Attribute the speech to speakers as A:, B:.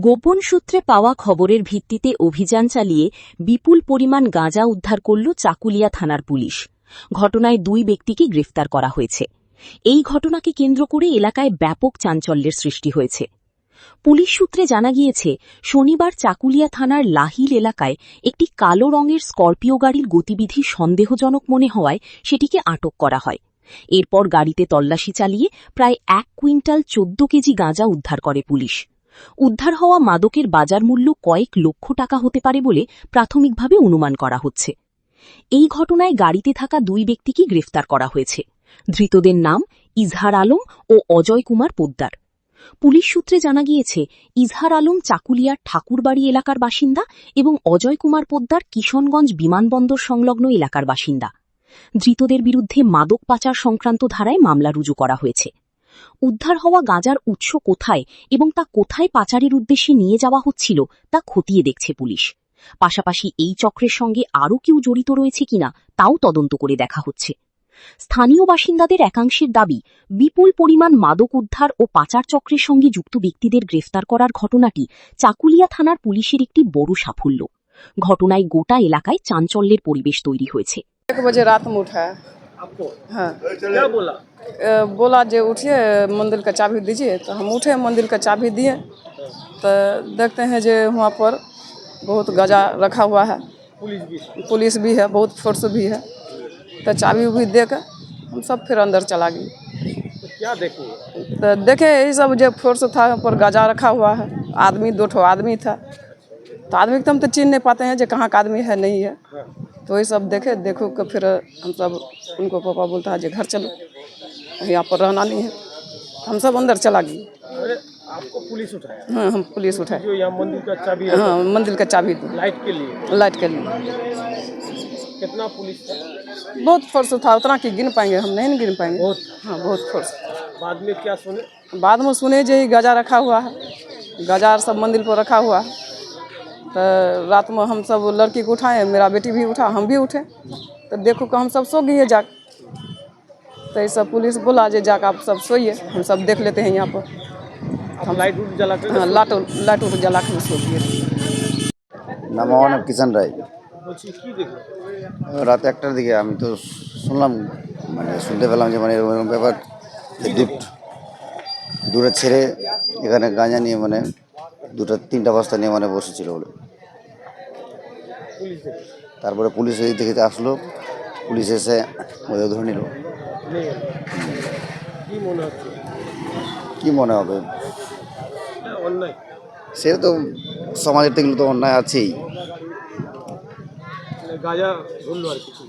A: গোপন সূত্রে পাওয়া খবরের ভিত্তিতে অভিযান চালিয়ে বিপুল পরিমাণ গাঁজা উদ্ধার করল চাকুলিয়া থানার পুলিশ। ঘটনায় 2 ব্যক্তিকে গ্রেফতার করা হয়েছে। এই ঘটনাকে কেন্দ্র করে এলাকায় ব্যাপক চাঞ্চল্যের সৃষ্টি হয়েছে। পুলিশ সূত্রে জানা গিয়েছে, শনিবার চাকুলিয়া থানার লাহিল এলাকায় একটি কালো রঙের স্করপিও গাড়ির গতিবিধি সন্দেহজনক মনে হওয়ায় সেটিকে আটক করা হয়। এরপর গাড়িতে তল্লাশি চালিয়ে প্রায় 1 কুইন্টাল 14 কেজি গাঁজা উদ্ধার করে পুলিশ। উদ্ধার হওয়া মাদকের বাজার মূল্য কয়েক লক্ষ টাকা হতে পারে বলে প্রাথমিকভাবে অনুমান করা হচ্ছে। এই ঘটনায় গাড়িতে থাকা 2 ব্যক্তিকে গ্রেফতার করা হয়েছে। ধৃতদের নাম ইজহার আলম ও অজয় কুমার পোদ্দার। পুলিশ সূত্রে জানা গিয়েছে, ইজহার আলম চাকুলিয়ার ঠাকুরবাড়ি এলাকার বাসিন্দা এবং অজয় কুমার পোদ্দার কিশনগঞ্জ বিমানবন্দর সংলগ্ন এলাকার বাসিন্দা। ধৃতদের বিরুদ্ধে মাদক পাচার সংক্রান্ত ধারায় মামলা রুজু করা হয়েছে। উদ্ধার হওয়া গাঁজার উৎস কোথায় এবং তা কোথায় পাচারের উদ্দেশ্যে নিয়ে যাওয়া হচ্ছিল তা খতিয়ে দেখছে পুলিশ। পাশাপাশি এই চক্রের সঙ্গে আরও কেউ জড়িত রয়েছে কিনা তাও তদন্ত করে দেখা হচ্ছে। স্থানীয় বাসিন্দাদের একাংশের দাবি, বিপুল পরিমাণ মাদক উদ্ধার ও পাচার চক্রের সঙ্গে যুক্ত ব্যক্তিদের গ্রেফতার করার ঘটনাটি চাকুলিয়া থানার পুলিশের একটি বড় সাফল্য। ঘটনায় গোটা এলাকায় চাঞ্চল্যের পরিবেশ তৈরি হয়েছে।
B: 1 बजे रात में उठा है।
C: आपको
B: हाँ,
C: क्या बोला?
B: बोला जो उठिए मंदिर का चाबी दीजिए, तो हम उठे मंदिर का चाबी दिए तो देखते हैं जो वहाँ पर बहुत गजा रखा हुआ है, पुलिस भी है, बहुत फोर्स भी है। तो चाबी भी दे कर हम सब फिर अंदर चला गए।
C: तो क्या देखे?
B: तो देखे यही सब जो फोर्स था पर गजा रखा हुआ है। आदमी 2 ठो आदमी था, तो आदमी को तो हम तो चिन्ह नहीं पाते हैं जो कहाँ का आदमी है नहीं है। तो वही सब देखे, देखो कि फिर हम सब उनको पापा बोलता है जो घर चलो, यहाँ पर रहना नहीं है। हम सब अंदर चला गए।
C: अरे आपको पुलिस उठाया?
B: हाँ, हम पुलिस उठाए।
C: जो यहाँ मंदिर का चाबी है,
B: हाँ, मंदिर का चाबी दो,
C: लाइट के लिए
B: लाइट के लिए।
C: कितना पुलिस था?
B: बहुत फोर्स था, उतना कि गिन पाएंगे हम नहीं गिन पाएंगे।
C: बहुत।
B: हाँ, बहुत फोर्स।
C: बाद में क्या सुने?
B: बाद में सुने जो ही गजा रखा हुआ है, गजा सब मंदिर पर रखा हुआ है। तो रात में हम सब लड़की को उठाए, मेरा बेटी भी उठा, हम भी उठे, तो देखो कि हम सब सो गए जाग। तो ये सब पुलिस बोला जे जाकर आप सब सोइए, हम सब देख लेते हैं यहाँ पर।
C: हम लाइट उठ जला कर?
B: हाँ, लाइट उठ जला के हम सो गए।
D: নাম আমার নাম কিষান রায়।
C: বলছি কি দেখলো?
D: রাত 1টার দিকে আমি তো শুনলাম, মানে শুনতে পেলাম যে মানে এরকম এরকম ব্যাপার, দূরে ছেড়ে এখানে গাঁজা নিয়ে মানে 2-3টা বস্তা নিয়ে মানে বসেছিল বলে।
C: পুলিশ দেখে
D: তারপরে পুলিশ এই দিকে আসলো, পুলিশ এসে ওদের ধরে নিল।
C: নেই? কি মনে হচ্ছে?
D: কী মনে হবে,
C: এটা অন্যায়।
D: সে তো সমাজের থেকে তো অন্যায় আছেই।
C: গাঁজা ধরলো আর কিছু।